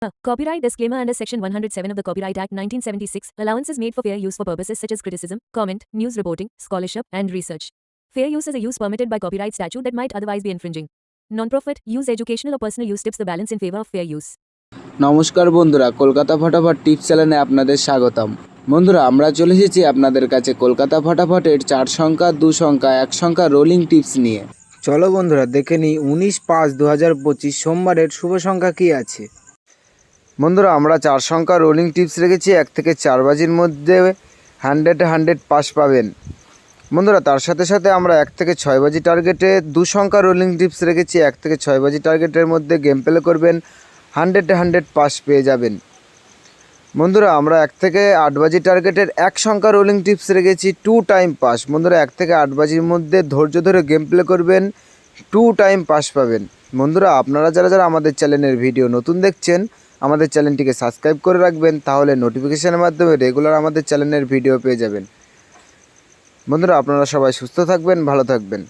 Copyright disclaimer under Section 107 of the Copyright Act 1976, allowance is made for fair use for purposes such as criticism, comment, news reporting, scholarship, and research. Fair use is a use permitted by copyright statute that might otherwise be infringing. Non-profit, use educational or personal use tips the balance in favor of fair use. নমস্কার বন্ধুরা, কলকাতা ফটাফট tips চ্যানেলে আপনাদের স্বাগতম। বন্ধুরা, আমরা চলে এসেছি আপনাদের কাছে কলকাতা ফটাফটের 4 সংখ্যা, 2 সংখ্যা, 1 সংখ্যা রোলিং টিপস নিয়ে। চলো বন্ধুরা, দেখে নিই 19/5/2025 সোমবারের শুভ সংখ্যা কী আছে। বন্ধুরা, আমরা 4 সংখ্যা রোলিং টিপস রেখেছি। 1 থেকে 4 বাজির মধ্যে 100 পাস পাবেন। বন্ধুরা, তার সাথে সাথে আমরা 1 থেকে 6 বাজি টার্গেটে 2 সংখ্যা রোলিং টিপস রেখেছি। 1 থেকে 6 বাজি টার্গেটের মধ্যে গেম প্লে করবেন, 100 পাস পেয়ে যাবেন। বন্ধুরা, আমরা 1 থেকে 8 বাজি টার্গেটের 1 সংখ্যা রোলিং টিপস রেখেছি 2 টাইম পাস। বন্ধুরা, 1 থেকে 8 বাজির মধ্যে ধৈর্য ধরে গেম প্লে করবেন, 2 টাইম পাস পাবেন। বন্ধুরা, আপনারা যারা আমাদের চ্যানেলের ভিডিও নতুন দেখছেন, আমাদের চ্যানেলটিকে সাবস্ক্রাইব করে রাখবেন, তাহলে নোটিফিকেশনের মাধ্যমে রেগুলার আমাদের চ্যানেলের ভিডিও পেয়ে যাবেন। বন্ধুরা, আপনারা সবাই সুস্থ থাকবেন, ভালো থাকবেন।